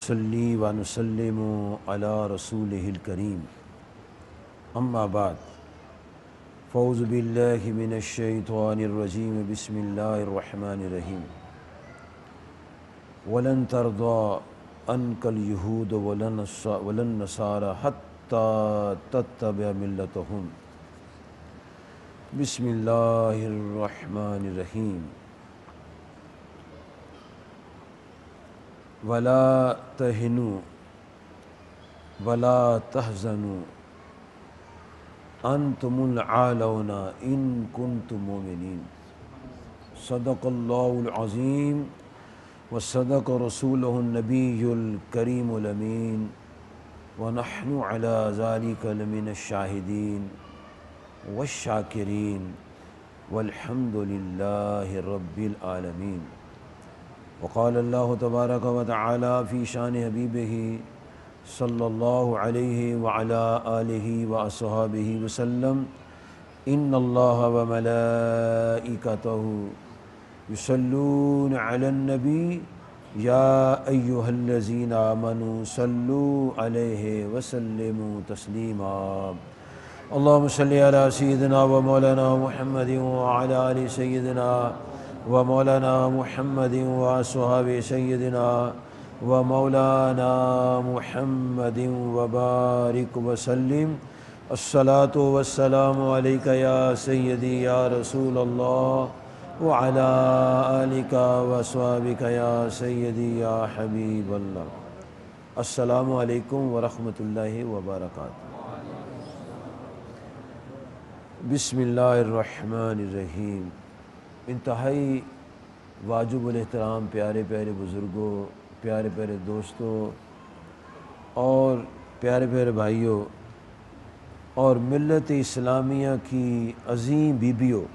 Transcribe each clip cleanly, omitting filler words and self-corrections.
نصلي ونسلم على رسوله الكريم أما بعد فأعوذ بالله من الشيطان الرجيم بسم الله الرحمن الرحيم ولن ترضى عنك اليهود ولا النصارى حتى تتبع ملتهم بسم الله الرحمن الرحيم ولا تهنوا ولا تحزنوا أنتم العالون إن كنتم مؤمنين صدق الله العظيم وصدق رسوله النبي الكريم الأمين ونحن على ذلك لمن الشاهدين والشاكرين والحمد لله رب العالمين وقال الله تبارك وتعالى في شان حبيبه صلى الله عليه وعلى آله وأصحابه وسلم إن الله وملائكته يصلون على النبي يا أيها الذين آمنوا صلوا عليه وسلموا تسليما اللهم صل على سيدنا ومولانا محمد وعلى آل سيدنا ومولانا محمد وأصحاب سيدنا ومولانا محمد وبارك وسلم الصلاة والسلام عليك يا سيدي يا رسول الله وعلى آلك وأصحابك يا سيدي يا حبيب الله السلام علیکم ورحمۃ اللہ وبرکاتہ بسم اللہ الرحمن الرحیم انتہائی واجب الاحترام پیارے پیارے بزرگوں، پیارے پیارے دوستوں اور پیارے پیارے بھائیوں اور ملت اسلامیہ کی عظیم بیبیوں،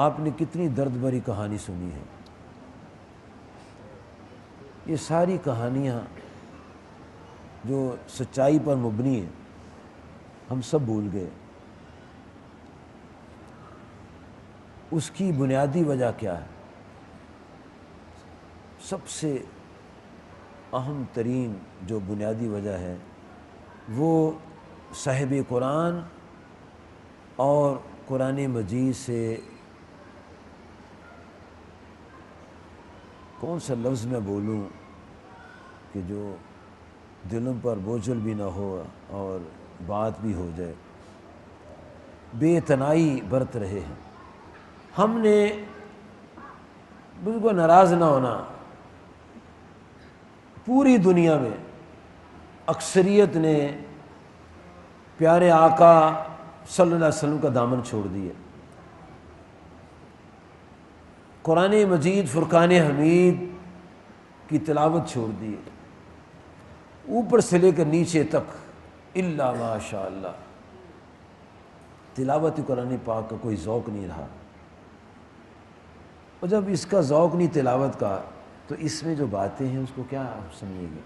آپ نے کتنی درد بھری کہانی سنی ہے۔ یہ ساری کہانیاں جو سچائی پر مبنی ہیں ہم سب بھول گئے۔ اس کی بنیادی وجہ کیا ہے؟ سب سے اہم ترین جو بنیادی وجہ ہے وہ صاحب قرآن اور قرآن مجید سے کون سا لفظ میں بولوں کہ جو دلوں پر بوجھل بھی نہ ہو اور بات بھی ہو جائے، بے اتنائی برت رہے ہیں۔ ہم نے بالکل ناراض نہ ہونا، پوری دنیا میں اکثریت نے پیارے آقا صلی اللہ علیہ وسلم کا دامن چھوڑ دیا۔ قرآن مجید فرقان حمید کی تلاوت چھوڑ دی، اوپر سے لے کر نیچے تک الا ماشاء اللہ تلاوت قرآن پاک کا کوئی ذوق نہیں رہا۔ اور جب اس کا ذوق نہیں تلاوت کا تو اس میں جو باتیں ہیں اس کو کیا سمجھیں گے؟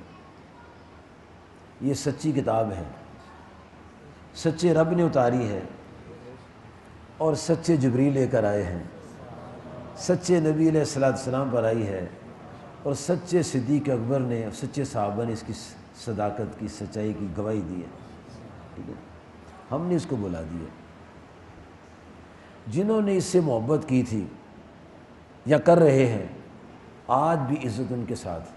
یہ سچی کتاب ہے، سچے رب نے اتاری ہے اور سچے جبریل لے کر آئے ہیں، سچے نبی علیہ السلام پر آئی ہے اور سچے صدیق اکبر نے اور سچے صحابہ نے اس کی صداقت کی، سچائی کی گواہی دی ہے۔ ٹھیک ہے، ہم نے اس کو بلا دیا۔ جنہوں نے اس سے محبت کی تھی یا کر رہے ہیں آج بھی عزت ان کے ساتھ۔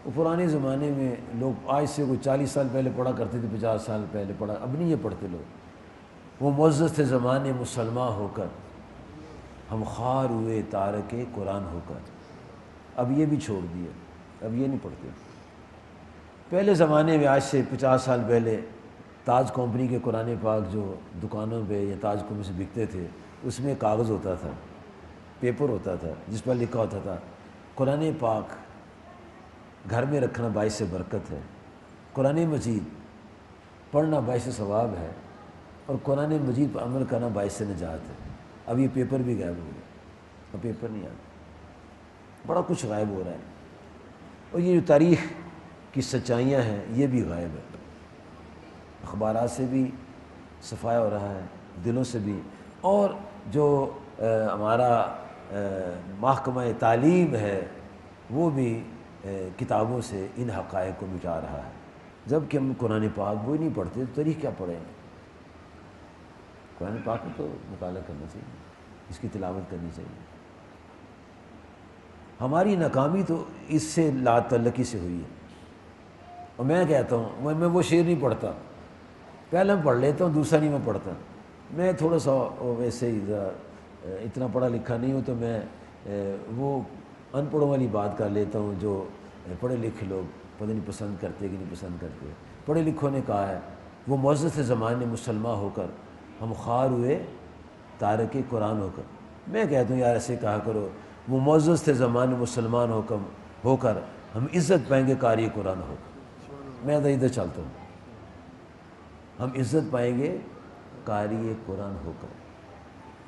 وہ پرانے زمانے میں لوگ آج سے کوئی 40 سال پہلے پڑھا کرتے تھے، 50 سال پہلے پڑھا، اب نہیں یہ پڑھتے لوگ۔ وہ معزز تھے زمانے مسلمان ہو کر، ہم خوار ہوئے تارک قرآن ہو کر، اب یہ بھی چھوڑ دیا، اب یہ نہیں پڑھتے۔ پہلے زمانے میں آج سے 50 سال پہلے تاج کمپنی کے قرآن پاک جو دکانوں پہ یا تاج کمپنی سے بکتے تھے اس میں کاغذ ہوتا تھا، پیپر ہوتا تھا جس پر لکھا ہوتا تھا قرآن پاک گھر میں رکھنا باعث برکت ہے، قرآن مجید پڑھنا باعث ثواب ہے اور قرآن مجید پر عمل کرنا باعث نجات ہے۔ اب یہ پیپر بھی غائب ہو گیا، اب پیپر نہیں آتا، بڑا کچھ غائب ہو رہا ہے۔ اور یہ جو تاریخ کی سچائیاں ہیں یہ بھی غائب ہے، اخبارات سے بھی صفایا ہو رہا ہے، دلوں سے بھی، اور جو ہمارا محکمہ تعلیم ہے وہ بھی کتابوں سے ان حقائق کو مٹا رہا ہے، جب کہ ہم قرآن پاک وہ نہیں پڑھتے تو تاریخ کیا پڑھیں گے؟ قرآن پاک کو تو مطالعہ کرنا چاہیے، اس کی تلاوت کرنی چاہیے۔ ہماری ناکامی تو اس سے لا تعلقی سے ہوئی ہے، اور میں کہتا ہوں میں وہ شعر نہیں پڑھتا، پہلا میں پڑھ لیتا ہوں، دوسرا نہیں میں پڑھتا۔ میں تھوڑا سا ویسے ہی اتنا پڑھا لکھا نہیں ہوں، تو میں وہ ان پڑھوں والی بات کر لیتا ہوں جو پڑھے لکھے لوگ پتہ نہیں پسند کرتے کہ نہیں پسند کرتے۔ پڑھے لکھوں نے کہا ہے وہ معزز زمانے مسلمان ہو کر ہم خوار ہوئے تارک قرآن ہو کر۔ میں کہتا ہوں یار ایسے کہا کرو، وہ معزز تھے زمانے مسلمان ہو کر ہم عزت پائیں گے قاری قرآن ہو کر۔ میں ادھر چلتا ہوں، ہم عزت پائیں گے قاری قرآن ہو کر۔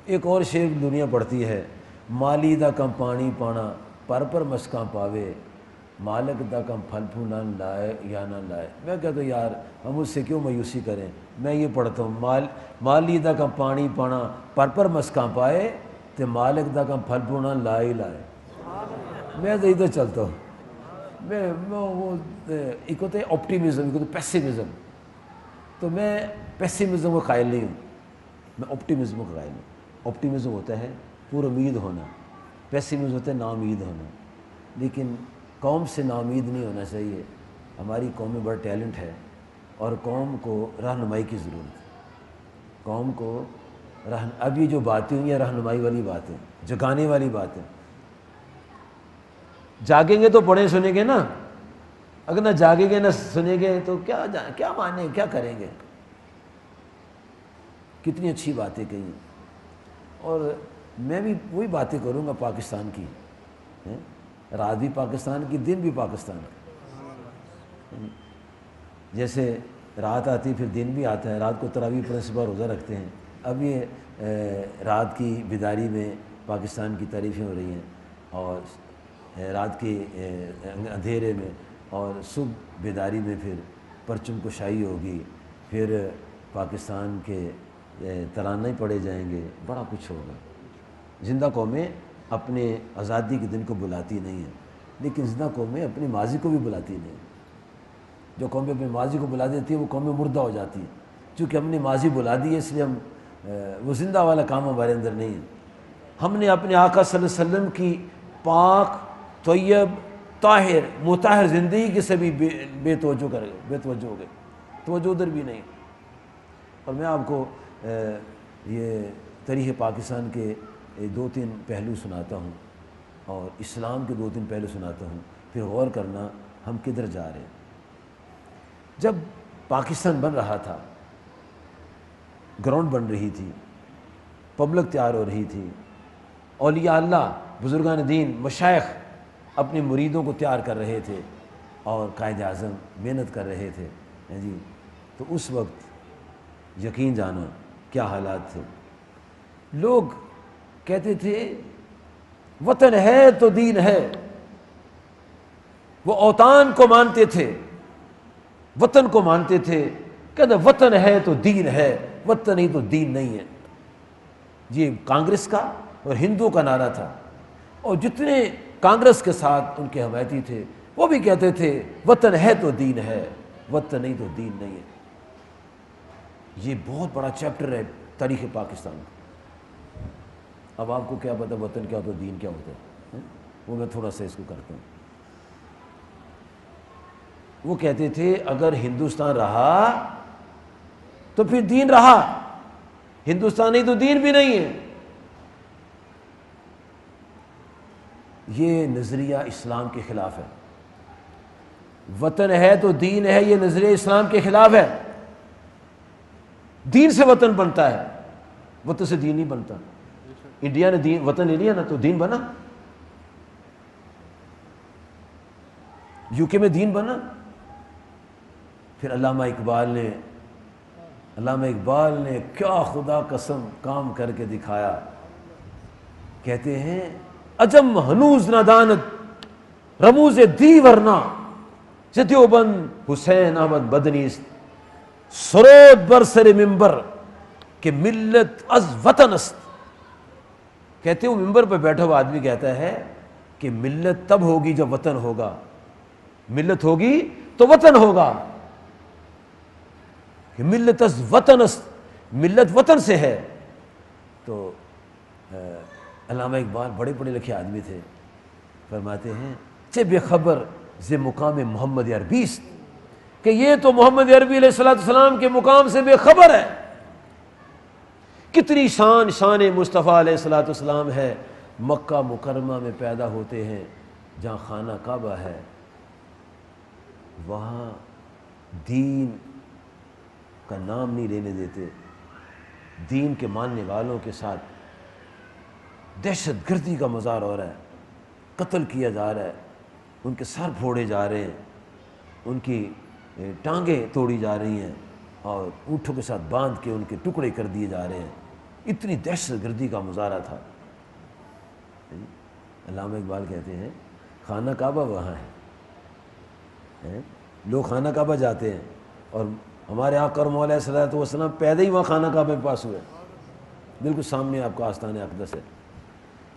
ایک اور شعر دنیا پڑھتی ہے، مالی دا کم پانی پانا پر مسکاں پاوے، مالک دا کم پھل پھول نہ لائے یا نہ لائے۔ میں کہتا ہوں یار ہم اس سے کیوں مایوسی کریں، میں یہ پڑھتا ہوں، مالی دا کم پانی پانا پر مسکاں پائے تے مالک دا کم پھل پھول نہ لائے ہی لائے۔ میں تو ادھر چلتا ہوں، میں وہ ایک ہوتا ہے آپٹیمزم، ایک ہوتا ہے پیسیمزم، تو میں پیسیمزم کا قائل نہیں ہوں، میں آپٹیمزم کا قائل ہوں۔ آپٹیمزم ہوتا ہے پور امید ہونا، پیسیمزم ہوتا ہے نا امید ہونا، لیکن قوم سے نا امید نہیں ہونا چاہیے۔ ہماری قوم میں بڑا ٹیلنٹ ہے، اور قوم کو رہنمائی کی ضرورت ہے۔ قوم کو اب یہ جو باتیں ہوئی ہیں رہنمائی والی باتیں، جگانے والی باتیں۔ جاگیں گے تو پڑھیں سنیں گے نا، اگر نہ جاگیں گے نہ سنیں گے تو کیا مانیں، کیا کریں گے؟ کتنی اچھی باتیں کہیں، اور میں بھی وہی باتیں کروں گا پاکستان کی، رات بھی پاکستان کی، دن بھی پاکستان کی۔ جیسے رات آتی پھر دن بھی آتا ہے، رات کو تراویح پڑھنے صبح روزہ رکھتے ہیں۔ اب یہ رات کی بیداری میں پاکستان کی تعریفیں ہو رہی ہیں، اور رات کے اندھیرے میں، اور صبح بیداری میں پھر پرچم کشائی ہوگی، پھر پاکستان کے ترانے پڑھے جائیں گے، بڑا کچھ ہوگا۔ زندہ قومیں اپنے آزادی کے دن کو بلاتی نہیں ہیں، لیکن زندہ قومیں اپنے ماضی کو بھی بلاتی نہیں ہیں۔ جو قومیں اپنے ماضی کو بلا دیتی ہیں وہ قومیں مردہ ہو جاتی ہیں۔ چونکہ ہم نے ماضی بلا دی ہے، اس لیے ہم وہ زندہ والا کام ہمارے اندر نہیں ہے۔ ہم نے اپنے آقا صلی اللہ علیہ وسلم کی پاک، طیب، طاہر، مطہر زندگی کے سے بھی بے توجہ ہو گئے، توجہ ادھر بھی نہیں۔ اور میں آپ کو یہ تاریخ پاکستان کے 2-3 پہلو سناتا ہوں، اور اسلام کے 2-3 پہلو سناتا ہوں، پھر غور کرنا ہم کدھر جا رہے ہیں۔ جب پاکستان بن رہا تھا، گراؤنڈ بن رہی تھی، پبلک تیار ہو رہی تھی، اولیاء اللہ، بزرگان دین، مشائخ اپنے مریدوں کو تیار کر رہے تھے، اور قائد اعظم محنت کر رہے تھے، جی، تو اس وقت یقین جانا کیا حالات تھے۔ لوگ کہتے تھے وطن ہے تو دین ہے، وہ اوطان کو مانتے تھے، وطن کو مانتے تھے، کہتے وطن ہے تو دین ہے، وطن نہیں تو دین نہیں ہے۔ یہ کانگریس کا اور ہندو کا نعرہ تھا، اور جتنے کانگریس کے ساتھ ان کے حمایتی تھے وہ بھی کہتے تھے وطن ہے تو دین ہے، وطن نہیں تو دین نہیں ہے۔ یہ بہت بڑا چیپٹر ہے تاریخ پاکستان کا۔ اب آپ کو کیا پتہ وطن کیا ہوتا ہے، دین کیا ہوتا ہے، وہ میں تھوڑا سا اس کو کرتا ہوں۔ وہ کہتے تھے اگر ہندوستان رہا تو پھر دین رہا، ہندوستان نہیں تو دین بھی نہیں ہے۔ یہ نظریہ اسلام کے خلاف ہے۔ وطن ہے تو دین ہے، یہ نظریہ اسلام کے خلاف ہے۔ دین سے وطن بنتا ہے، وطن سے دین نہیں بنتا۔ انڈیا نے دین وطن لے لیا نا تو دین بنا، یو کے میں دین بنا۔ پھر علامہ اقبال نے کیا خدا قسم کام کر کے دکھایا۔ کہتے ہیں عجم ہنوز نہ دانت رموز دی ورنہ، دیوبند حسین احمد بدنیست سرود بر سر منبر کہ ملت از وطن است۔ کہتے ہیں وہ ممبر پہ بیٹھا ہوا آدمی کہتا ہے کہ ملت تب ہوگی جب وطن ہوگا، ملت ہوگی تو وطن ہوگا، کہ ملت از وطن است، ملت وطن سے ہے۔ تو علامہ اقبال بڑے پڑھے لکھے آدمی تھے، فرماتے ہیں چہ بے خبر ز مقام محمد عربیست، کہ یہ تو محمد عربی علیہ السلام کے مقام سے بے خبر ہے۔ کتنی شان مصطفیٰ علیہ السلام ہے، مکہ مکرمہ میں پیدا ہوتے ہیں جہاں خانہ کعبہ ہے، وہاں دین کا نام نہیں لینے دیتے، دین کے ماننے والوں کے ساتھ دہشت گردی کا مظاہر ہو رہا ہے، قتل کیا جا رہا ہے، ان کے سر پھوڑے جا رہے ہیں، ان کی ٹانگیں توڑی جا رہی ہیں اور اونٹوں کے ساتھ باندھ کے ان کے ٹکڑے کر دیے جا رہے ہیں۔ اتنی دہشت گردی کا مظاہرہ تھا۔ علامہ اقبال کہتے ہیں خانہ کعبہ وہاں ہے، لوگ خانہ کعبہ جاتے ہیں، اور ہمارے آقا اور مولا صلی اللہ علیہ وسلم پیدا ہی وہاں خانہ کعبہ کے پاس ہوئے، بالکل سامنے آپ کا آستان اقدس ہے۔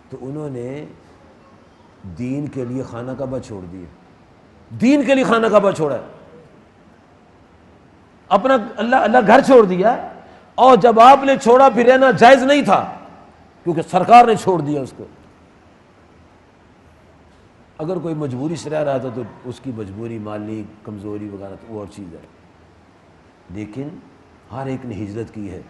تو انہوں نے دین کے لیے خانہ کعبہ چھوڑ دیے، دین کے لیے خانہ کعبہ چھوڑا ہے، اپنا اللہ گھر چھوڑ دیا، اور جب آپ نے چھوڑا پھر رہنا جائز نہیں تھا کیونکہ سرکار نے چھوڑ دیا اس کو۔ اگر کوئی مجبوری سے رہ رہا تھا تو اس کی مجبوری، مالی کمزوری وغیرہ تو وہ اور چیز ہے، لیکن ہر ایک نے ہجرت کی ہے،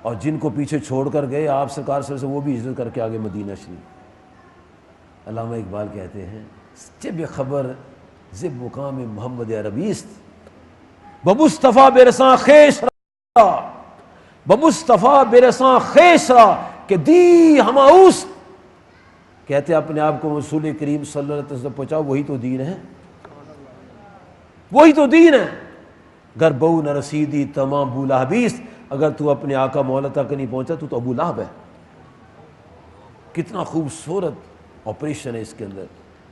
اور جن کو پیچھے چھوڑ کر گئے آپ سرکار سے وہ بھی ہجرت کر کے آگے مدینہ شریف۔ علامہ اقبال کہتے ہیں چہ بے خبر ز مقام محمد عربیست، بمصطفیٰ برساں خیش را، بمصطفیٰ برساں خیش را، کہ دی ہما اوست، کہتے اپنے آپ کو رسول کریم صلی اللہ علیہ وسلم پہنچاؤ، وہی تو دین ہے، وہی تو دین ہے۔ گر بہو نہ رسیدی تمام بولہبیست، اگر تو اپنے آقا مولا تک نہیں پہنچا تو ابو لہب ہے۔ کتنا خوبصورت آپریشن ہے اس کے اندر۔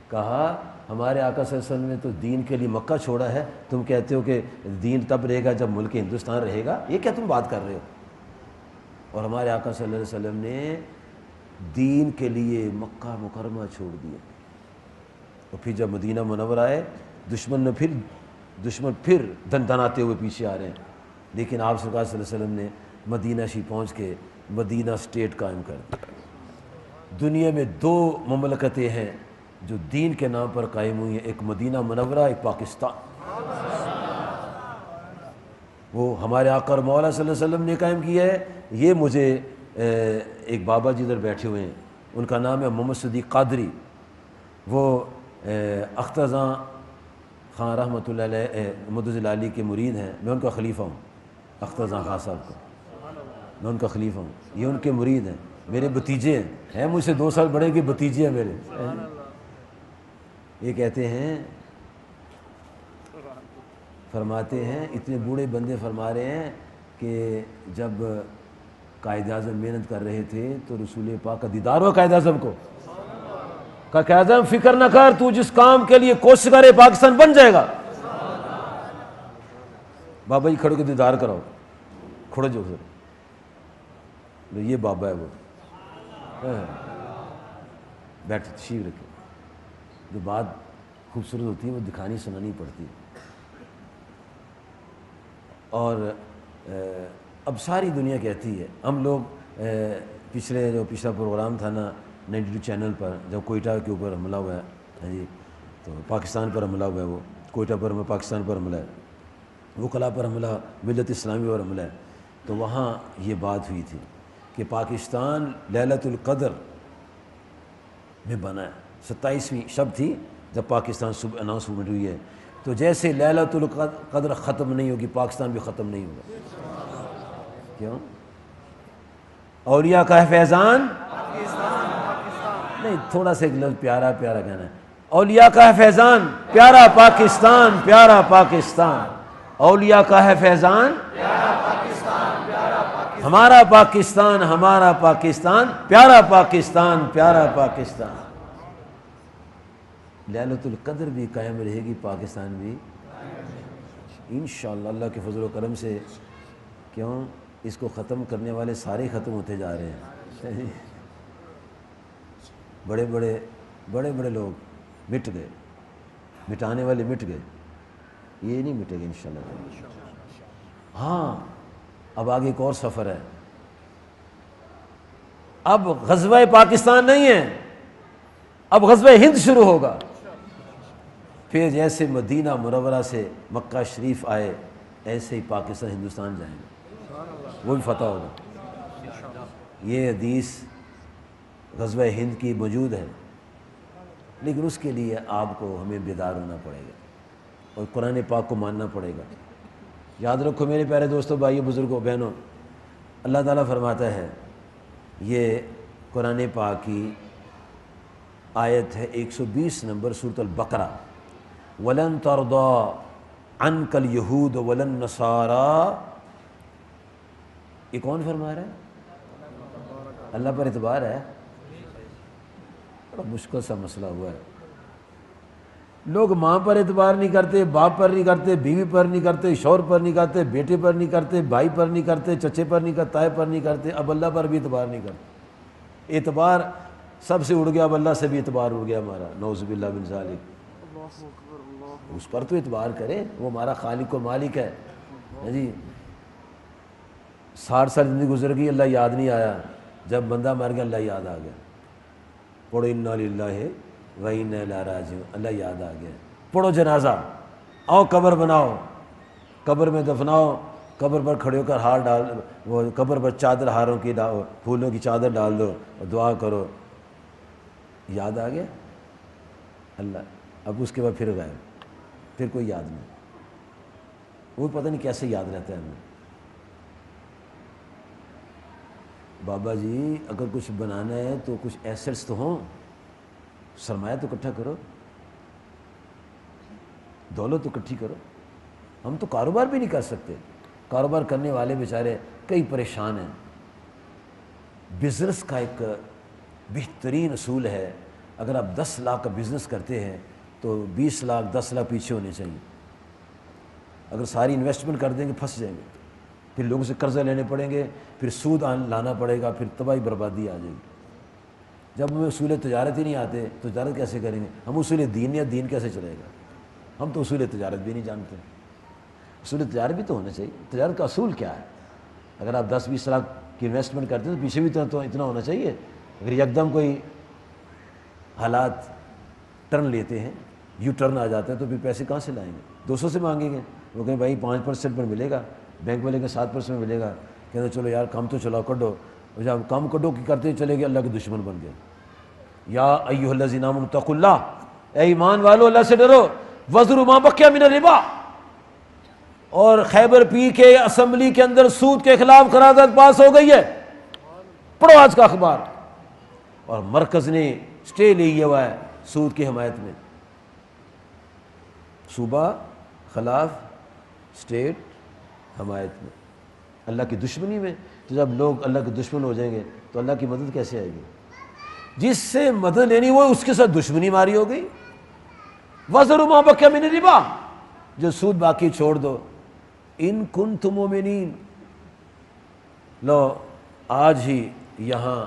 کہا ہمارے آقا صلی اللہ علیہ وسلم نے تو دین کے لیے مکہ چھوڑا ہے، تم کہتے ہو کہ دین تب رہے گا جب ملک ہندوستان رہے گا، یہ کیا تم بات کر رہے ہو؟ اور ہمارے آقا صلی اللہ علیہ وسلم نے دین کے لیے مکہ مکرمہ چھوڑ دیا، اور پھر جب مدینہ منورہ آئے دشمن پھر دندناتے ہوئے پیچھے آ رہے ہیں، لیکن آپ سرکار صلی اللہ علیہ وسلم نے مدینہ شریف پہنچ کے مدینہ اسٹیٹ قائم کر دی۔ دنیا میں دو مملکتیں ہیں جو دین کے نام پر قائم ہوئی ہیں، ایک مدینہ منورہ، ایک پاکستان۔ وہ ہمارے آقا اور مولا صلی اللہ علیہ وسلم نے قائم کیا ہے۔ یہ مجھے ایک بابا جی ادھر بیٹھے ہوئے ہیں، ان کا نام ہے محمد صدیق قادری، وہ اخترزاں خان رحمۃ اللہ علیہ مدظل علی کے مرید ہیں، میں ان کا خلیفہ ہوں، اخترزاں خان صاحب کو میں ان کا خلیفہ ہوں، یہ ان کے مرید ہیں، میرے بھتیجے ہیں مجھ سے 2 سال بڑے کے بھتیجے ہیں میرے۔ یہ کہتے ہیں، فرماتے ہیں، اتنے بوڑھے بندے فرما رہے ہیں کہ جب قائد اعظم محنت کر رہے تھے تو رسول پاک کا دیدار ہوا قائد اعظم کو، کہا قائد اعظم فکر نہ کر، تو جس کام کے لیے کوشش کرے پاکستان بن جائے گا۔ بابا جی کھڑے کے دیدار کراؤ، کھڑے جو سر، یہ بابا ہے وہ، بیٹھ تشریف رکھے۔ جو بات خوبصورت ہوتی ہے وہ دکھانی سنانی پڑتی ہے۔ اور اب ساری دنیا کہتی ہے، ہم لوگ پچھلا پروگرام تھا نا 92 چینل پر، جب کوئٹہ کے اوپر حملہ ہوا ہے، ہاں جی، تو پاکستان پر حملہ ہوا ہے، وہ کوئٹہ پر پاکستان پر حملہ ہے، وہ قلعہ پر حملہ ملت اسلامی پر حملہ ہے، تو وہاں یہ بات ہوئی تھی کہ پاکستان لیلۃ القدر میں بنا ہے، 27ویں شب تھی جب پاکستان صبح اناؤنسمنٹ ہوئی ہے، تو جیسے لیلۃ القدر ختم نہیں ہوگی پاکستان بھی ختم نہیں ہوگا۔ کیوں؟ اولیاء کا فیضان نہیں، تھوڑا سا ایک لفظ پیارا پیارا کہنا ہے، اولیاء کا ہے فیضان پیارا پاکستان، پیارا پاکستان، اولیاء کا ہے فیضان ہمارا پاکستان، ہمارا پاکستان، پیارا پاکستان، پیارا پاکستان۔ لیلۃ القدر بھی قائم رہے گی، پاکستان بھی انشاءاللہ اللہ کے فضل و کرم سے۔ کیوں؟ اس کو ختم کرنے والے سارے ختم ہوتے جا رہے ہیں، بڑے بڑے لوگ مٹ گئے، مٹانے والے مٹ گئے، یہ نہیں مٹے گا انشاءاللہ۔ ہاں اب آگے ایک اور سفر ہے، اب غزوہ پاکستان نہیں ہے، اب غزوہ ہند شروع ہوگا۔ پھر جیسے مدینہ منورہ سے مکہ شریف آئے ایسے ہی پاکستان ہندوستان جائیں گے، وہ بھی فتح ہوگا۔ یہ حدیث غزوہ ہند کی موجود ہے، لیکن اس کے لیے آپ کو ہمیں بیدار ہونا پڑے گا اور قرآن پاک کو ماننا پڑے گا۔ یاد رکھو میرے پیارے دوستوں، بھائیوں، بزرگوں، بہنوں، اللہ تعالیٰ فرماتا ہے، یہ قرآن پاک کی آیت ہے 120 نمبر سورۃ البقرہ، وَلَن تَرْضَىٰ عَنْكَ الْيَهُودُ وَلَا النَّصَارَىٰ۔ یہ کون فرما رہا ہے؟ اللہ پر اعتبار ہے؟ بڑا مشکل سا مسئلہ ہوا ہے۔ لوگ ماں پر اعتبار نہیں کرتے، باپ پر نہیں کرتے، بیوی پر نہیں کرتے، شوہر پر نہیں کرتے، بیٹے پر نہیں کرتے، بھائی پر نہیں کرتے، چچے پر نہیں کرتے، تائے پر نہیں کرتے، اب اللہ پر بھی اعتبار نہیں کرتے۔ اعتبار سب سے اڑ گیا، اب اللہ سے بھی اعتبار اڑ گیا ہمارا، نعوذ باللہ من ذالک۔ اس پر تو اعتبار کرے، وہ ہمارا خالق و مالک ہے۔ جی 60 سال زندگی گزر گئی، اللہ یاد نہیں آیا، جب بندہ مر گیا اللہ یاد آ گیا۔ پڑھو انا للہ و انا الیہ راجعون، اللہ یاد آ گیا۔ پڑھو جنازہ، آؤ قبر بناؤ، قبر میں دفناؤ، قبر پر کھڑے ہو کر ہار ڈال، وہ قبر پر چادر ہاروں کی پھولوں کی چادر ڈال دو اور دعا کرو، یاد آ گیا اللہ۔ اب اس کے بعد پھر غائب، پھر کوئی یاد نہیں، وہ پتہ نہیں کیسے یاد رہتا ہے ہمیں۔ بابا جی اگر کچھ بنانا ہے تو کچھ ایسٹس تو ہوں، سرمایہ تو اکٹھا کرو، دولت تو اکٹھی کرو۔ ہم تو کاروبار بھی نہیں کر سکتے، کاروبار کرنے والے بیچارے کئی پریشان ہیں۔ بزنس کا ایک بہترین اصول ہے، اگر آپ 10 لاکھ کا بزنس کرتے ہیں تو 20 لاکھ 10 لاکھ پیچھے ہونے چاہیے۔ اگر ساری انویسٹمنٹ کر دیں گے پھنس جائیں گے، پھر لوگوں سے قرضہ لینے پڑیں گے، پھر سود لانا پڑے گا، پھر تباہی بربادی آ جائے گی۔ جب ہمیں اصول تجارت ہی نہیں آتے تو تجارت کیسے کریں گے؟ ہم اصول دین یا دین کیسے چلے گا؟ ہم تو اصول تجارت بھی نہیں جانتے۔ اصول تجارت بھی تو ہونا چاہیے، تجارت کا اصول کیا ہے؟ اگر آپ 10-20 لاکھ کی انویسٹمنٹ کرتے ہیں تو پیچھے بھی تو اتنا ہونا چاہیے۔ اگر یکدم کوئی حالات ٹرن لیتے ہیں، یو ٹرن آ جاتے ہیں، تو پھر پیسے کہاں سے لائیں گے؟ 200 سے مانگیں گے، وہ کہیں بھائی 5% پر ملے گا، بینک والے کے 7% میں ملے گا، کہتے چلو یار کم تو چلاؤ کڈو، اور جب کم کڈو کی کرتے چلے گئے اللہ کے دشمن بن گئے۔ یا ایھا الذین آمنوا اتقوا اللہ، اے ایمان والو اللہ سے ڈرو، وذروا ما بقی من الربا، اور خیبر پی کے اسمبلی کے اندر سود کے خلاف قرارداد پاس ہو گئی ہے، پڑھو آج کا اخبار۔ اور مرکز نے اسٹے لیا ہوا ہے سود کی حمایت میں، صوبہ خلاف اسٹیٹ حمایت میں، اللہ کی دشمنی میں۔ تو جب لوگ اللہ کے دشمن ہو جائیں گے تو اللہ کی مدد کیسے آئے گی؟ جس سے مدد لینی وہ اس کے ساتھ دشمنی ماری ہو گئی۔ وَذَرُوا مَا بَقِیَ مِنَ الرِّبَا، جو سود باقی چھوڑ دو، ان کنتم مؤمنین۔ لو آج ہی یہاں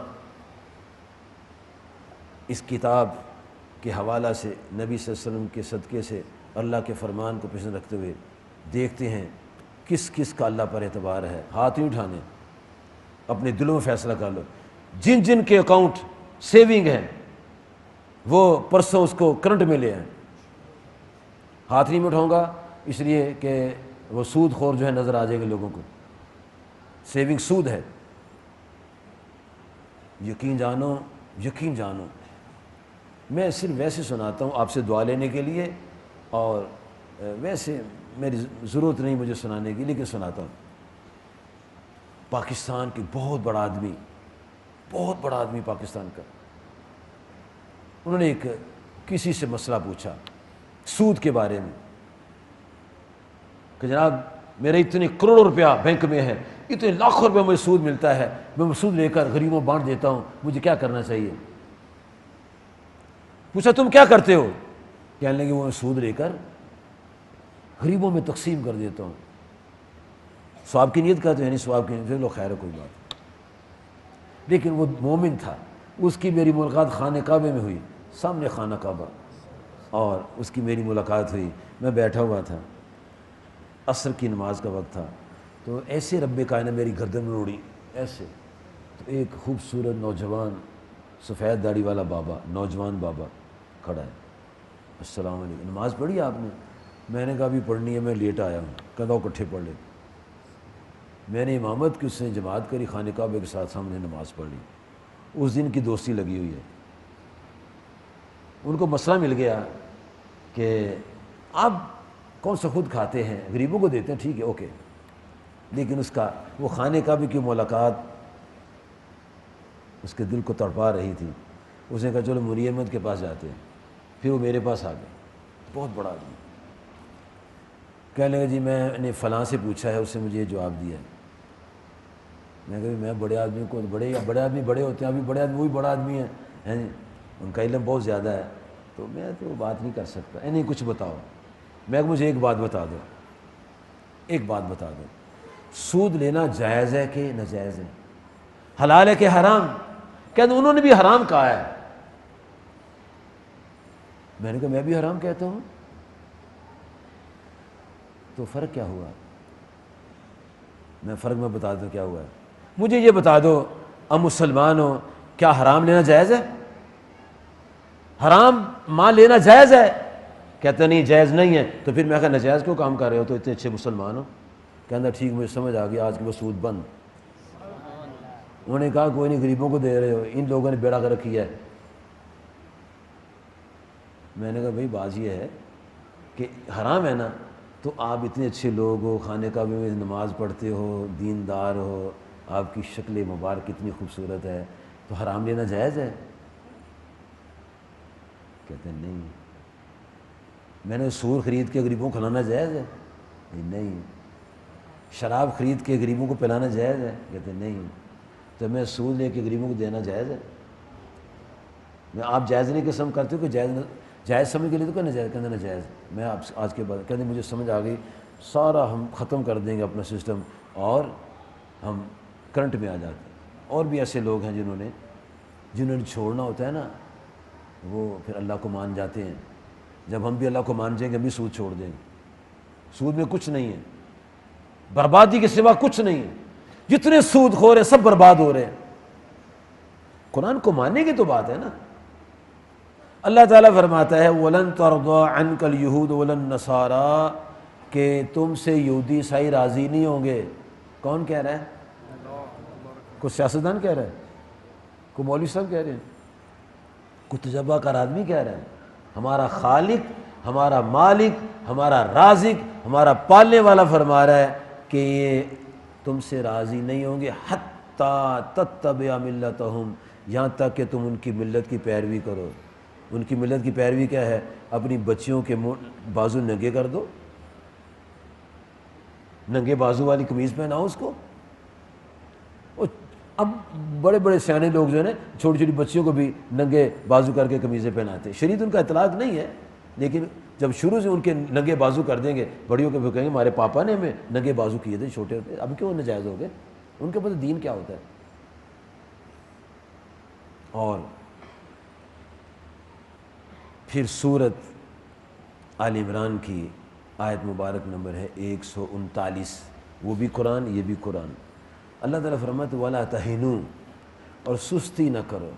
اس کتاب کے حوالہ سے نبی صلی اللہ علیہ وسلم کے صدقے سے اللہ کے فرمان کو پیش رکھتے ہوئے دیکھتے ہیں کس کس کا اللہ پر اعتبار ہے۔ ہاتھ نہیں اٹھانے، اپنے دلوں میں فیصلہ کر لو۔ جن جن کے اکاؤنٹ سیونگ ہیں وہ پرسوں اس کو کرنٹ میں لے آئیں۔ ہاتھ نہیں میں اٹھاؤں گا اس لیے کہ وہ سود خور جو ہے نظر آ جائے گا لوگوں کو، سیونگ سود ہے۔ یقین جانو، یقین جانو، میں صرف ویسے سناتا ہوں آپ سے دعا لینے کے لیے، اور ویسے میری ضرورت نہیں مجھے سنانے کی، لیکن سناتا ہوں۔ پاکستان کے بہت بڑا آدمی پاکستان کا، انہوں نے ایک کسی سے مسئلہ پوچھا سود کے بارے میں کہ جناب میرے اتنے کروڑوں روپیہ بینک میں ہے، اتنے لاکھوں روپے مجھے سود ملتا ہے، میں سود لے کر غریبوں بانٹ دیتا ہوں، مجھے کیا کرنا چاہیے؟ پوچھا تم کیا کرتے ہو؟ کہنے لگے وہ سود لے کر غریبوں میں تقسیم کر دیتا ہوں۔ ثواب کی نیت کرتے ہیں، یعنی ثواب کی نیت، چلو خیر ہے کوئی بات، لیکن وہ مومن تھا، اس کی میری ملاقات خانہ کعبے میں ہوئی، سامنے خانہ کعبہ، اور اس کی میری ملاقات ہوئی۔ میں بیٹھا ہوا تھا، عصر کی نماز کا وقت تھا، تو ایسے رب کائنات میری گردن میں اڑی ایسے، تو ایک خوبصورت نوجوان سفید داڑھی والا بابا، نوجوان بابا کھڑا ہے۔ السلام علیکم، نماز پڑھی آپ نے؟ میں نے کہا ابھی پڑھنی ہے، میں لیٹ آیا ہوں۔ کہتا ہوں اکٹھے پڑھ لے۔ میں نے امامت کی، اس نے جماعت کری، خانہ کعبے کے ساتھ ہم نے نماز پڑھ لی۔ اس دن کی دوستی لگی ہوئی ہے۔ ان کو مسئلہ مل گیا کہ آپ کون سا خود کھاتے ہیں، غریبوں کو دیتے ہیں، ٹھیک ہے اوکے، لیکن اس کا وہ خانہ کعبے کی ملاقات اس کے دل کو تڑپا رہی تھی۔ اس نے کہا چلو مولی احمد کے پاس جاتے ہیں۔ پھر وہ میرے پاس آ گئے، بہت بڑا آدمی، کہنے لگا جی میں نے فلاں سے پوچھا ہے، اس نے مجھے یہ جواب دیا ہے۔ میں کہا میں بڑے آدمی کو، بڑے آدمی بڑے ہوتے ہیں، ابھی بڑے آدمی وہی بڑا آدمی ہیں، ان کا علم بہت زیادہ ہے، تو میں تو بات نہیں کر سکتا۔ نہیں کچھ بتاؤ۔ میں کہ مجھے ایک بات بتا دو، ایک بات بتا دو، سود لینا جائز ہے کہ ناجائز ہے، حلال ہے کہ حرام؟ کہتے انہوں نے بھی حرام کہا ہے۔ میں نے کہا میں بھی حرام کہتا ہوں، تو فرق کیا ہوا؟ میں فرق میں بتا دوں کیا ہوا ہے۔ مجھے یہ بتا دو، اب مسلمان ہو، کیا حرام لینا جائز ہے؟ حرام مال لینا جائز ہے؟ کہتا نہیں جائز نہیں ہے۔ تو پھر میں کہا ناجائز کیوں کام کر رہے ہو، تو اتنے اچھے مسلمان ہو؟ کہنا ٹھیک، مجھے سمجھ آ گیا، آج کے بعد سود بند۔ انہوں نے کہا کوئی نہیں، غریبوں کو دے رہے ہو، ان لوگوں نے بیڑا کر کیا ہے۔ میں نے کہا بھائی بات یہ ہے کہ حرام ہے نا، تو آپ اتنے اچھے لوگ ہو، خانہ کعبے میں نماز پڑھتے ہو، دیندار ہو، آپ کی شکل مبارک اتنی خوبصورت ہے، تو حرام لینا جائز ہے؟ کہتے ہیں نہیں۔ میں نے سور خرید کے غریبوں کو کھلانا جائز ہے؟ نہیں۔ شراب خرید کے غریبوں کو پلانا جائز ہے؟ کہتے ہیں نہیں۔ تو میں سود لے کے غریبوں کو دینا جائز ہے؟ میں آپ جائز نہیں قسم کرتے ہو کہ جائز سمجھ کے لیے تو کہ ناجائز، کہتے ناجائز۔ میں آپ آج کے بعد کہتے مجھے سمجھ آ گئی، سارا ہم ختم کر دیں گے اپنا سسٹم، اور ہم کرنٹ میں آ جاتے ہیں۔ اور بھی ایسے لوگ ہیں جنہوں نے چھوڑنا ہوتا ہے نا، وہ پھر اللہ کو مان جاتے ہیں۔ جب ہم بھی اللہ کو مان جائیں گے، ہم بھی سود چھوڑ دیں گے۔ سود میں کچھ نہیں ہے، بربادی کے سوا کچھ نہیں ہے۔ جتنے سود خور ہیں سب برباد ہو رہے ہیں۔ قرآن کو ماننے کی تو بات ہے نا۔ اللہ تعالیٰ فرماتا ہے وَلَن تَرْضَىٰ عَنْكَ الْيَهُودُ وَلَا النَّصَارَىٰ، کہ تم سے یہودی عیسائی راضی نہیں ہوں گے۔ کون کہہ رہا ہے؟ کوئی سیاستدان کہہ رہا ہے؟ کوئی مولوی صاحب کہہ رہے ہیں؟ کوئی تجربہ کار آدمی کہہ رہا ہے؟ ہمارا خالق، ہمارا مالک، ہمارا رازق، ہمارا پالنے والا فرما رہا ہے کہ یہ تم سے راضی نہیں ہوں گے حتیٰ تتبع ملتہم، یہاں تک کہ تم ان کی ملت کی پیروی کرو۔ ان کی ملت کی پیروی کیا ہے؟ اپنی بچیوں کے بازو ننگے کر دو، ننگے بازو والی قمیض پہناؤ اس کو۔ اب بڑے بڑے سیانے لوگ جو ہیں چھوٹی چھوٹی بچیوں کو بھی ننگے بازو کر کے قمیضیں پہناتے ہیں۔ شریعت ان کا اطلاق نہیں ہے، لیکن جب شروع سے ان کے ننگے بازو کر دیں گے، بڑیوں کے بھی کہیں گے ہمارے پاپا نے ہمیں ننگے بازو کیے تھے چھوٹے ہوتے، اب کیوں ناجائز ہو گئے؟ ان کے پاس دین کیا ہوتا ہے۔ اور پھر سورت آل عمران کی آیت مبارک نمبر ہے 139، وہ بھی قرآن، یہ بھی قرآن۔ اللہ تعالیٰ فرماتا ہے وَلَا تَهِنُوا، اور سستی نہ کرو۔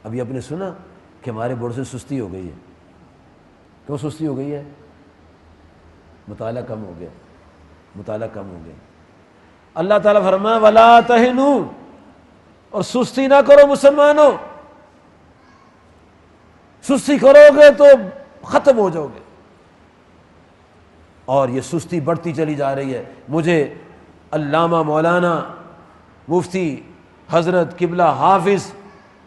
ابھی آپ نے سنا کہ ہمارے بورڈ سے سستی ہو گئی ہے۔ کیوں سستی ہو گئی ہے؟ مطالعہ کم ہو گیا، مطالعہ کم ہو گیا۔ اللہ تعالیٰ فرمایا وَلَا تَهِنُوا، اور سستی نہ کرو مسلمانوں۔ سستی کرو گے تو ختم ہو جاؤ گے، اور یہ سستی بڑھتی چلی جا رہی ہے۔ مجھے علامہ مولانا مفتی حضرت قبلہ حافظ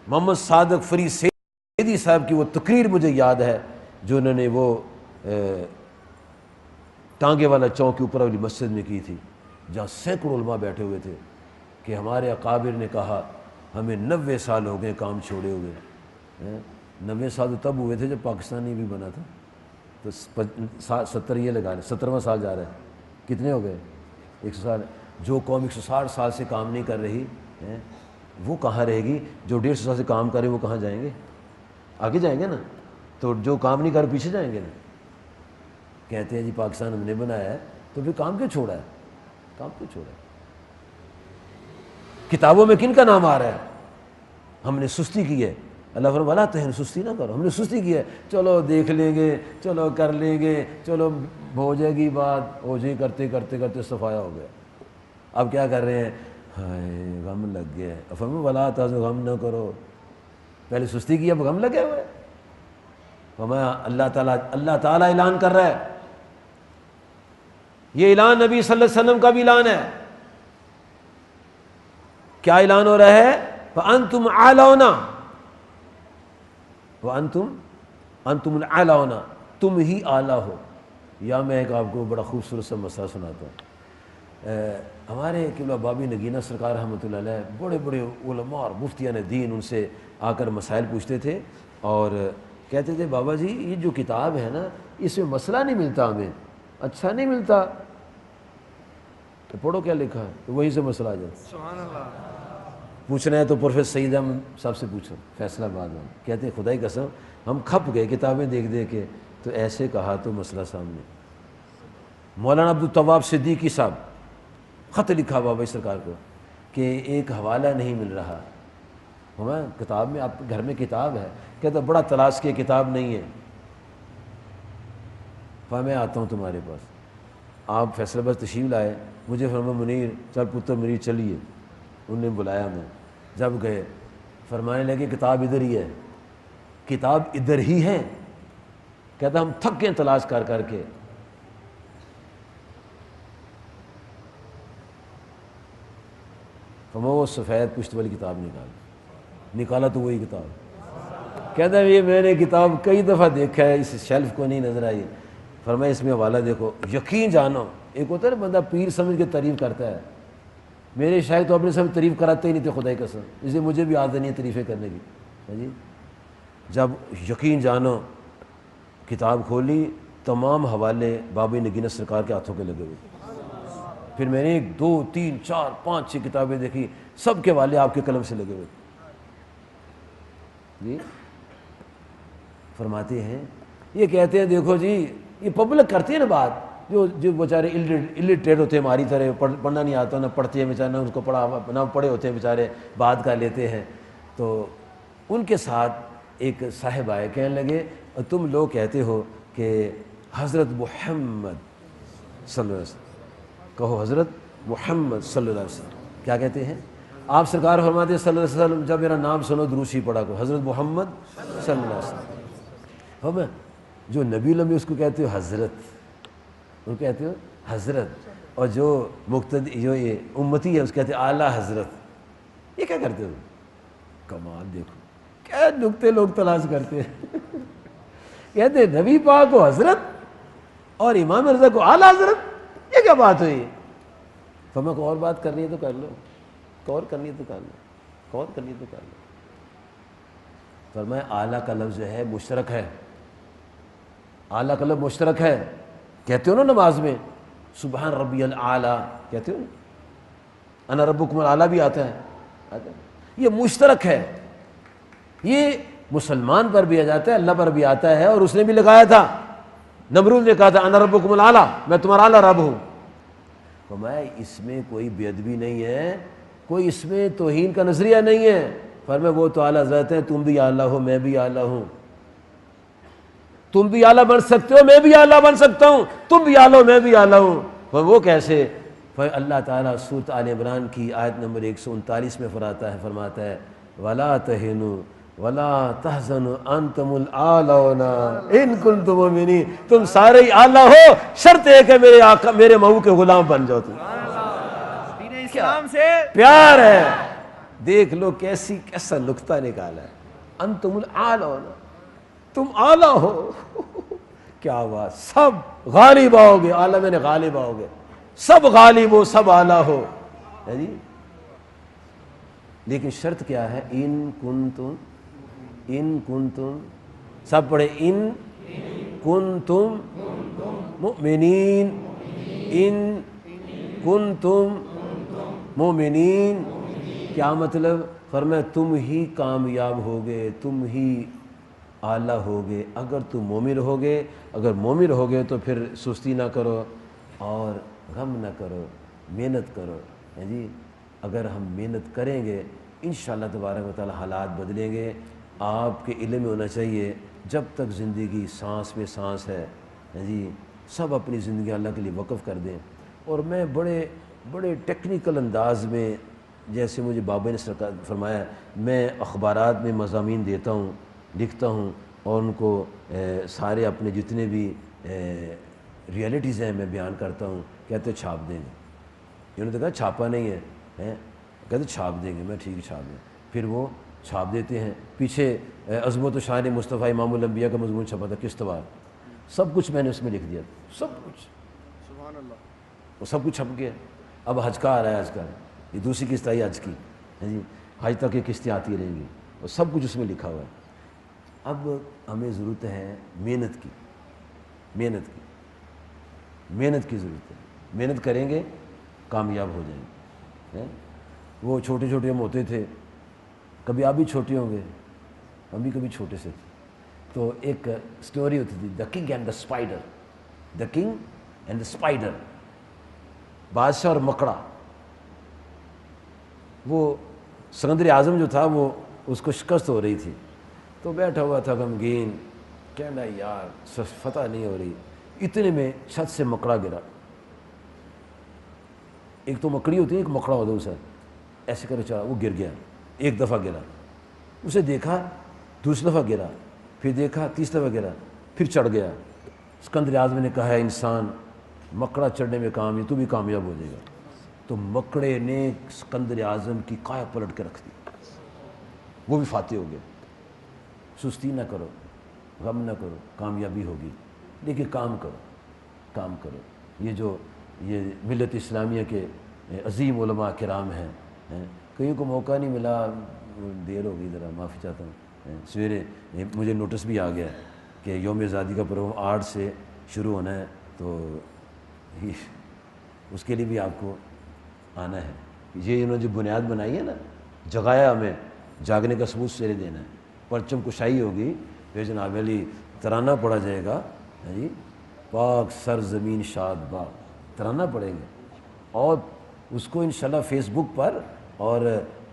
محمد صادق فری سیدی صاحب کی وہ تقریر مجھے یاد ہے، جو انہوں نے وہ ٹانگے والا چوک کے اوپر والی مسجد میں کی تھی، جہاں سینکڑوں علماء بیٹھے ہوئے تھے، کہ ہمارے اکابر نے کہا ہمیں 90 سال ہو گئے کام چھوڑے ہوئے۔ 90 سال تو تب ہوئے تھے جب پاکستانی بھی بنا تھا، تو 70 یہ لگا رہے، 70واں سال جا رہا ہے۔ کتنے ہو گئے؟ 100 سال۔ جو قوم 160 سال سے کام نہیں کر رہی ہے، وہ کہاں رہے گی؟ جو 150 سال سے کام کرے وہ کہاں جائیں گے؟ آگے جائیں گے نا، تو جو کام نہیں کر پیچھے جائیں گے نا۔ کہتے ہیں جی پاکستان ہم نے بنایا ہے، تو پھر کام کیوں چھوڑا ہے؟ کام کیوں چھوڑا ہے؟ کتابوں میں کن کا نام آ رہا ہے؟ ہم نے سستی کی ہے۔ اللہ فرماتا ہے ولا تہنوا، سستی نہ کرو، ہم نے سستی کی ہے، چلو دیکھ لیں گے، چلو کر لیں گے، چلو ہو جائے گی بات، ہو جائے، کرتے کرتے کرتے صفایا ہو گیا۔ اب کیا کر رہے ہیں؟ ہائے غم لگ گیا ہے۔ فرمایا ولا تحزنوا، غم نہ کرو، پہلے سستی کی اب غم لگے ہوئے۔ فرمایا اللہ تعالیٰ اعلان کر رہا ہے، یہ اعلان نبی صلی اللہ علیہ وسلم کا بھی اعلان ہے۔ کیا اعلان ہو رہا ہے؟ وَأَنْتُمْ عَلَوْنَا، وَأَنْتُمْ الْعَلَوْنَا، تم ہی اعلیٰ ہو۔ یا میں ایک آپ کو بڑا خوبصورت سا مسئلہ سناتا ہوں۔ ہمارے قبلہ بابی نگینہ سرکار رحمۃ اللہ علیہ بڑے بڑے علماء اور مفتیان دین ان سے آ کر مسائل پوچھتے تھے اور کہتے تھے بابا جی یہ جو کتاب ہے نا اس میں مسئلہ نہیں ملتا، ہمیں اچھا نہیں ملتا، تو پڑھو کیا لکھا ہے، تو وہیں سے مسئلہ آ جاتا۔ سبحان اللہ۔ پوچھنا ہے تو پروفیسر سعید احمد صاحب سے پوچھو، فیصلہ آباد میں۔ کہتے ہیں خدا کی قسم ہم کھپ گئے کتابیں دیکھ دیکھ کے، تو ایسے کہا تو مسئلہ سامنے۔ مولانا عبدالتواب صدیقی صاحب خط لکھا بابا سرکار کو کہ ایک حوالہ نہیں مل رہا، ہمیں کتاب میں، آپ کے گھر میں کتاب ہے، کہتا بڑا تلاش کی کتاب نہیں ہے، میں آتا ہوں تمہارے پاس۔ آپ فیصلہ آباد تشریف لائے، مجھے فرمایا منیر چل پتر منیر چلیے، انہوں نے بلایا، میں جب گئے فرمانے لگے کتاب ادھر ہی ہے، کتاب ادھر ہی ہے۔ کہتا ہم تھک گئے تلاش کر کر کے۔ وہ سفید پشت والی کتاب نکالا تو وہی کتاب۔ کہتا ہے یہ میں نے کتاب کئی دفعہ دیکھا ہے، اس شیلف کو نہیں نظر آئی۔ فرمایا اس میں حوالہ دیکھو، یقین جانو، ایک ہوتا ہے نا بندہ پیر سمجھ کے تعریف کرتا ہے، میرے شاید تو اپنے سب تعریف کراتے ہی نہیں تھے خدا کی قسم، اس لیے مجھے بھی عادت نہیں ہے تعریفیں کرنے کی جی۔ جب یقین جانو کتاب کھولی، تمام حوالے بابا نگینہ سرکار کے ہاتھوں کے لگے ہوئے۔ پھر میں نے 1 2 3 4 5 6 کتابیں دیکھی، سب کے حوالے آپ کے قلم سے لگے ہوئے جی۔ فرماتے ہیں یہ کہتے ہیں دیکھو جی یہ پبلک کرتے ہیں نا بات، جو بیچارے الٹریٹ ہوتے ہیں ہماری طرح، پڑھنا نہیں آتا، نہ پڑھتے ہیں بیچارے، نہ ان کو نہ پڑھے ہوتے ہیں بیچارے، بات کر لیتے ہیں۔ تو ان کے ساتھ ایک صاحب آئے، کہنے لگے تم لوگ کہتے ہو کہ حضرت محمد صلی اللہ علیہ وسلم، کہو حضرت محمد صلی اللہ علیہ وسلم، کیا کہتے ہیں آپ؟ سرکار فرماتے ہیں صلی اللہ علیہ وسلم جب میرا نام سنو دروشی پڑھا کو، حضرت محمد صلی اللہ علیہ وسلم۔ ہم جو نبی الامی اس کو کہتے ہو حضرت، ان کو کہتے ہو حضرت، اور جو مقتدی جو یہ امتی ہے اس کہتے ہیں اعلیٰ حضرت۔ یہ کیا کرتے ہو؟ کمال دیکھو کیا نکتے لوگ تلاش کرتے ہیں۔ کہتے ہیں نبی پاک کو حضرت اور امام رضا کو اعلیٰ حضرت، یہ کیا بات ہوئی؟ فرمایا کو اور بات کرنی ہے تو کر لو، اور کرنی ہے تو کر لو، اور کرنی ہے تو کر لو۔ فرمایا اعلیٰ کا لفظ جو ہے مشترک ہے، اعلیٰ کا لفظ مشترک ہے، کہتے ہو نا نماز میں سبحان ربی الاعلیٰ، کہتے ہو نا، انا ربکم الاعلیٰ بھی آتا ہے، یہ مشترک ہے، یہ مسلمان پر بھی آ جاتا ہے، اللہ پر بھی آتا ہے، اور اس نے بھی لگایا تھا، نمرود نے کہا تھا انا ربکم الاعلیٰ، میں تمہارا اعلیٰ رب ہوں۔ فرمایا اس میں کوئی بے ادبی نہیں ہے، کوئی اس میں توہین کا نظریہ نہیں ہے۔ فرمایا وہ تو اعلیٰ حضرت ہیں، تم بھی اعلیٰ ہو، میں بھی اعلیٰ ہوں، تم بھی اعلیٰ بن سکتے ہو، میں بھی اعلیٰ بن سکتا ہوں، تم بھی اعلیٰ ہو، میں بھی اعلیٰ ہوں۔ وہ کیسے؟ اللہ تعالیٰ سورۃ آل عمران کی آیت نمبر 139 میں فرماتا ہے وَلَا تَهِنُوا وَلَا تَحْزَنُوا أَنْتُمُ الْأَعْلَوْنَ إِن كُنتُم مُؤْمِنِينَ، تم سارے ہی اعلیٰ ہو، شرط ہے کہ میرے آقا میرے محبوب کے غلام بن جاؤ۔ تم دین اسلام سے پیار ہے، دیکھ لو کیسا نکتہ نکالا ہے، انتم الاعلون، تم اعلیٰ ہو۔ کیا بات، سب غالب آؤ گے، عالم نے غالب آؤ گے، سب غالب ہو، سب اعلیٰ ہو جی۔ لیکن شرط کیا ہے؟ ان کنتم، سب پڑھے ان کنتم مؤمنین، ان کنتم مؤمنین، کیا مطلب؟ فرمایا تم ہی کامیاب ہوگے، تم ہی اعلیٰ ہوگے اگر تم مومن رہوگے۔ اگر مومن رہوگے تو پھر سستی نہ کرو اور غم نہ کرو، محنت کرو، ہے جی۔ اگر ہم محنت کریں گے انشاءاللہ تبارک و تعالی حالات بدلیں گے۔ آپ کے علم میں ہونا چاہیے جب تک زندگی سانس میں سانس ہے جی، سب اپنی زندگی اللہ کے لیے وقف کر دیں۔ اور میں بڑے ٹیکنیکل انداز میں، جیسے مجھے بابا نے فرمایا، میں اخبارات میں مضامین دیتا ہوں، لکھتا ہوں، اور ان کو سارے اپنے جتنے بھی ریئلٹیز ہیں میں بیان کرتا ہوں۔ کہتے چھاپ دیں گے، انہوں نے کہا چھاپا نہیں ہے، کہتے چھاپ دیں گے۔ میں ٹھیک چھاپ دیں، پھر وہ چھاپ دیتے ہیں۔ پیچھے عظمت و شان مصطفیٰ امام الانبیاء کا مضمون چھپا تھا قسطوار، سب کچھ میں نے اس میں لکھ دیا، سب کچھ، سبحان اللہ، وہ سب کچھ چھپ گیا۔ اب حج کا آ رہا ہے، حج کا یہ دوسری قسط آئی حج کی، ہے جی، حج تک یہ قسطیں آتی رہیں گی، اور سب کچھ اس میں لکھا ہوا ہے۔ اب ہمیں ضرورت ہے محنت کی، محنت کی ضرورت ہے۔ محنت کریں گے کامیاب ہو جائیں گے۔ وہ چھوٹے چھوٹے ہم ہوتے تھے، کبھی آپ بھی چھوٹے ہوں گے، ہم بھی کبھی چھوٹے سے تھے، تو ایک سٹوری ہوتی تھی، the king and the spider, the king and the spider, بادشاہ اور مکڑا۔ وہ سکندر اعظم جو تھا وہ اس کو شکست ہو رہی تھی، تو بیٹھا ہوا تھا غمگین، کہنا یار فتح نہیں ہو رہی۔ اتنے میں چھت سے مکڑا گرا، ایک تو مکڑی ہوتی ہے، ایک مکڑا ہوتا ہے، اسے ایسے کرے چلا، وہ گر گیا، ایک دفعہ گرا، اسے دیکھا دوسری دفعہ گرا، پھر دیکھا تیسری دفعہ گرا، پھر چڑھ گیا۔ سکندر اعظم نے کہا ہے انسان مکڑا چڑھنے میں کامیاب، تو بھی کامیاب ہو جائے گا۔ تو مکڑے نے سکندر اعظم کی کایا پلٹ کے رکھ دی، وہ بھی فاتح ہو گئے۔ سستی نہ کرو، غم نہ کرو، کامیابی ہوگی، لیکن کام کرو۔ یہ ملت اسلامیہ کے عظیم علماء کرام ہیں، کئیوں کو موقع نہیں ملا، دیر ہو گئی، ذرا معافی چاہتا ہوں۔ سویرے مجھے نوٹس بھی آ گیا کہ یوم آزادی کا پروگرام 8 سے شروع ہونا ہے، تو اس کے لیے بھی آپ کو آنا ہے۔ یہ انہوں نے جو بنیاد بنائی ہے نا، جگایا ہمیں، جاگنے کا ثبوت سویرے دینا ہے۔ پرچم کشائی ہوگی، پھر جناب علی ترانہ پڑھا جائے گا، جی، پاک سر زمین شاد باغ، ترانہ پڑھیں گے، اور اس کو انشاءاللہ فیس بک پر اور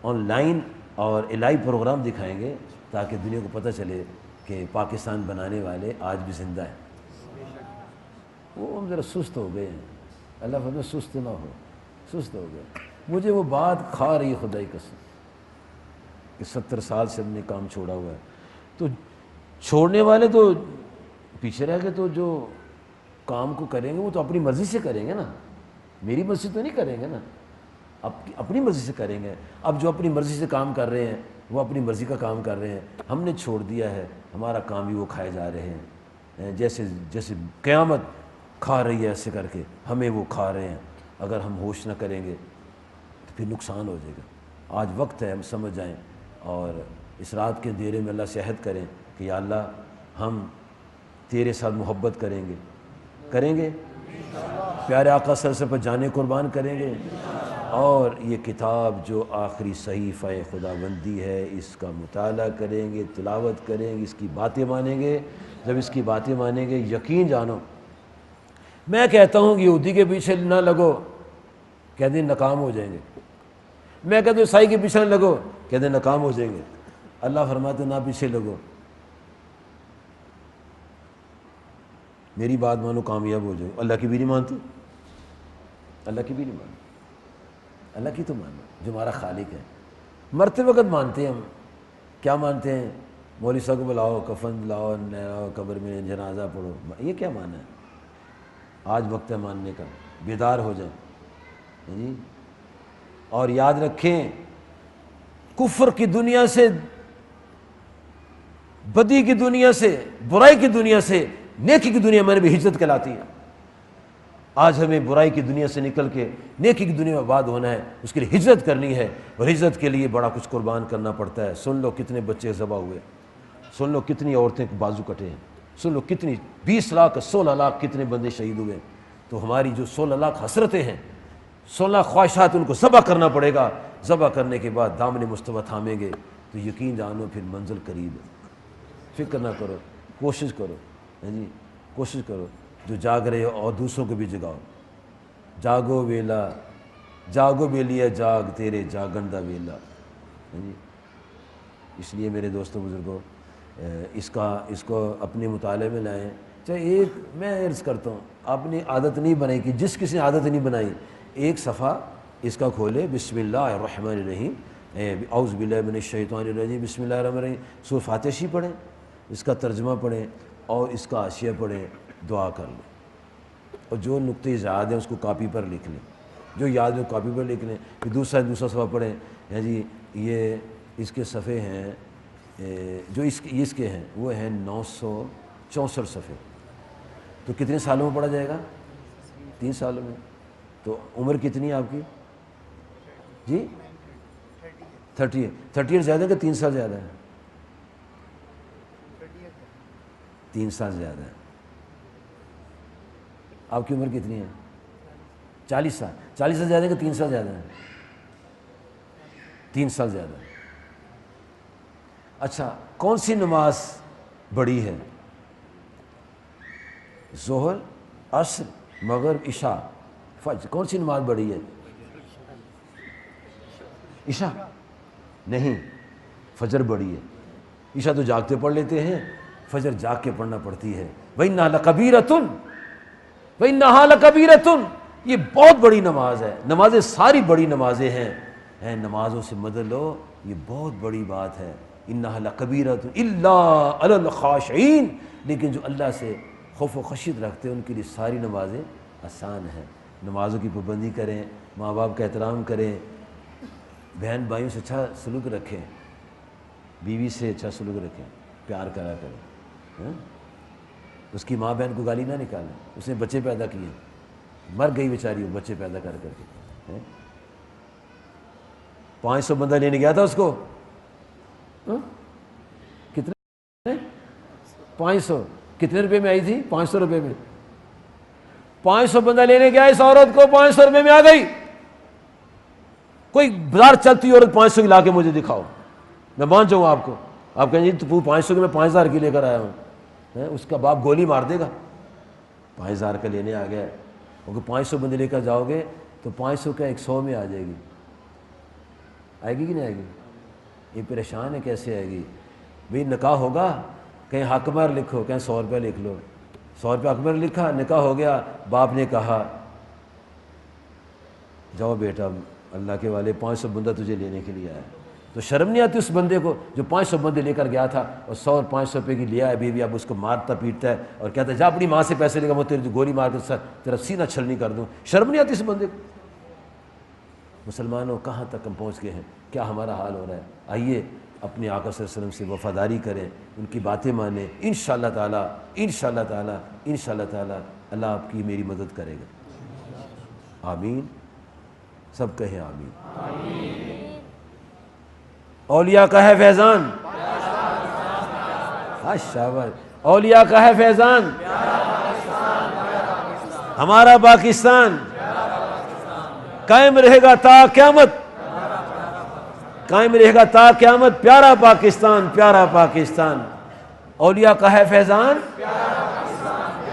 آن لائن اور الہی پروگرام دکھائیں گے، تاکہ دنیا کو پتہ چلے کہ پاکستان بنانے والے آج بھی زندہ ہیں۔ وہ ہم ذرا سست ہو گئے ہیں، اللہ فرمائے سست نہ ہو، سست ہو گئے۔ مجھے وہ بات کھا رہی ہے خدائی قسم کہ 70 سال سے ہم نے کام چھوڑا ہوا ہے، تو چھوڑنے والے تو پیچھے رہ گئے، تو جو کام کو کریں گے وہ تو اپنی مرضی سے کریں گے نا، میری مرضی تو نہیں کریں گے نا، اپنی مرضی سے کریں گے۔ اب جو اپنی مرضی سے کام کر رہے ہیں وہ اپنی مرضی کا کام کر رہے ہیں، ہم نے چھوڑ دیا ہے، ہمارا کام بھی وہ کھائے جا رہے ہیں، جیسے قیامت کھا رہی ہے، ایسے کر کے ہمیں وہ کھا رہے ہیں۔ اگر ہم ہوش نہ کریں گے تو پھر نقصان ہو جائے گا۔ آج وقت ہے ہم سمجھ جائیں، اور اس رات کے اندھیرے میں اللہ سے عہد کریں کہ یا اللہ ہم تیرے ساتھ محبت کریں گے، پیارے آقا صلی اللہ علیہ وسلم پر جانے قربان کریں گے، اور یہ کتاب جو آخری صحیفہ خدا بندی ہے اس کا مطالعہ کریں گے، تلاوت کریں گے، اس کی باتیں مانیں گے۔ جب اس کی باتیں مانیں گے، یقین جانو، میں کہتا ہوں کہ یہودی کے پیچھے نہ لگو، کہتے ہیں ناکام ہو جائیں گے۔ میں کہتا ہوں عیسائی کے پیچھے نہ لگو، کہتے ہیں ناکام ہو جائیں گے۔ اللہ فرماتے نہ پیچھے لگو، میری بات مانو، کامیاب ہو جاؤ۔ اللہ کی بھی نہیں مانتے، اللہ کی بھی نہیں مانتے، اللہ کی تو مانو جو ہمارا خالق ہے۔ مرتے وقت مانتے ہیں ہم، کیا مانتے ہیں؟ مولوی صاحب کو بلاؤ، کفن لاؤ، لاؤ، قبر میں جنازہ پڑھو، یہ کیا مانا ہے؟ آج وقت ہے ماننے کا، بیدار ہو جائیں جی۔ اور یاد رکھیں، کفر کی دنیا سے، بدی کی دنیا سے، برائی کی دنیا سے نیکی کی دنیا میں نے بھی ہجرت کہلاتی ہے۔ آج ہمیں برائی کی دنیا سے نکل کے نیکی کی دنیا میں آباد ہونا ہے، اس کے لیے ہجرت کرنی ہے، اور ہجرت کے لیے بڑا کچھ قربان کرنا پڑتا ہے۔ سن لو کتنے بچے ذبح ہوئے، سن لو کتنی عورتیں کے بازو کٹے ہیں، سن لو کتنی 20 لاکھ 16 لاکھ کتنے بندے شہید ہوئے۔ تو ہماری جو 16 لاکھ حسرتیں ہیں، 16 خواہشات، ان کو ذبح کرنا پڑے گا، ذبح کرنے کے بعد دامن مصطفیٰ تھامیں گے تو یقین جانو پھر منزل قریب ہے۔ فکر نہ کرو، کوشش کرو، ہاں جی کوشش کرو، جو جاگ رہے ہو اور دوسروں کو بھی جگاؤ۔ جاگو ویلا، جاگو بیلیا جاگ تیرے جاگندہ ویلا، ہاں جی۔ اس لیے میرے دوستوں بزرگوں، اس کو اپنے مطالعے میں لائیں۔ چاہے ایک، میں عرض کرتا ہوں، اپنی عادت نہیں بنائی کہ جس کسی نے عادت نہیں بنائی، ایک صفحہ اس کا کھولے، بسم اللہ الرحمن الرحیم، اعوذ باللہ من الشیطان الرجیم، بسم اللہ الرحمن الرحیم، سورہ فاتحہ پڑھیں، اس کا ترجمہ پڑھیں اور اس کا حاشیہ پڑھیں، دعا کر لیں، اور جو نقطے یاد ہیں اس کو کاپی پر لکھ لیں، جو یاد ہے کاپی پر لکھ لیں، پھر دوسرا صفحہ پڑھیں۔ ہاں جی، یہ اس کے صفحے ہیں، جو اس کے ہیں وہ ہیں 964 صفحے، تو کتنے سالوں میں پڑھا جائے گا؟ 3 سالوں میں۔ تو عمر کتنی ہے آپ کی؟ جی 30 زیادہ کہ 3 سال زیادہ ہے؟ 3 سال زیادہ ہے۔ آپ کی عمر کتنی ہے؟ 40 سال۔ 40 سال زیادہ ہے کہ 3 سال زیادہ ہے؟ 3 سال زیادہ ہے۔ اچھا، کون سی نماز بڑی ہے؟ ظہر، عصر، مغرب، عشاء، فجر، کون سی نماز بڑی ہے؟ عشاء نہیں، فجر بڑی ہے۔ عشاء تو جاگتے پڑھ لیتے ہیں، فجر جاگ کے پڑھنا پڑتی ہے۔ وَإِنَّهَا لَكَبِيرَةٌ وَإِنَّهَا لَكَبِيرَةٌ، یہ بہت بڑی نماز ہے۔ نمازیں ساری بڑی نمازیں ہیں، نمازوں سے مدد لو، یہ بہت بڑی بات ہے۔ إِنَّهَا لَكَبِيرَةٌ إِلَّا عَلَى الْخَاشِعِينَ، لیکن جو اللہ سے خوف و خشیت رکھتے ہیں ان کے لیے ساری نمازیں آسان ہیں۔ نمازوں کی پابندی کریں، ماں باپ کا احترام کریں، بہن بھائیوں سے اچھا سلوک رکھیں، بیوی سے اچھا سلوک رکھیں، پیار کرا کریں۔ اس کی ماں بہن کو گالی نہ نکالیں، اس نے بچے پیدا کیے، مر گئی بیچاری وہ بچے پیدا کر کے۔ 500 بندہ لینے گیا تھا اس کو، کتنے؟ 500۔ کتنے روپے میں آئی تھی؟ 500 روپے میں۔ 500 بندہ لینے گیا اس عورت کو، 500 روپے میں آ گئی۔ کوئی بازار چلتی عورت 500 کی لا کے مجھے دکھاؤ، میں مان جاؤں آپ کو۔ آپ کہیں جی تو 500 کی میں 5000 کی لے کر آیا ہوں، اس کا باپ گولی مار دے گا۔ 5000 کا لینے آ گیا، کیونکہ 500 بندے لے کر جاؤ گے تو 500 کا 100 میں آ جائے گی، آئے گی کہ نہیں آئے گی؟ یہ پریشان ہے کیسے آئے گی؟ بھئی نکاح ہوگا، کہیں حق مہر لکھو، کہیں 100 روپے لکھ لو، 100 روپے حق مہر لکھا، نکاح ہو گیا، باپ نے کہا جاؤ بیٹا اللہ کے والے 500 بندہ تجھے لینے کے لیے آیا، تو شرم نہیں آتی اس بندے کو جو 500 بندے لے کر گیا تھا اور 100 اور 500 روپے کی لیا ہے بیوی، اب اس کو مارتا پیٹتا ہے اور کہتا ہے جا اپنی ماں سے پیسے لے کر میں تیری گولی مار کے تیرا سینہ چھلنی کر دوں۔ شرم نہیں آتی اس بندے کو؟ مسلمانوں کہاں تک ہم پہنچ گئے ہیں، کیا ہمارا حال ہو رہا ہے؟ آئیے اپنے آقا صلی اللہ علیہ وسلم سے وفاداری کریں، ان کی باتیں مانیں، انشاءاللہ تعالی اللہ آپ کی میری مدد کرے گا۔ آمین، سب کہیں آمین۔ اولیاء کا ہے فیضان، شاباش، اولیاء کا ہے فیضان، ہمارا پاکستان قائم رہے گا تا قیامت، قائم رہے گا تا قیامت، پیارا پاکستان، پیارا پاکستان۔ اولیاء کا ہے فیضان،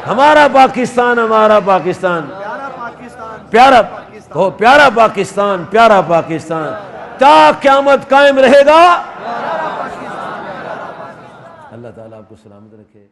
ہمارا پاکستان، ہمارا پاکستان، پیارا پیارا پاکستان، پیارا پاکستان، تا قیامت قائم رہے گا۔ اللہ تعالیٰ آپ کو سلامت رکھے۔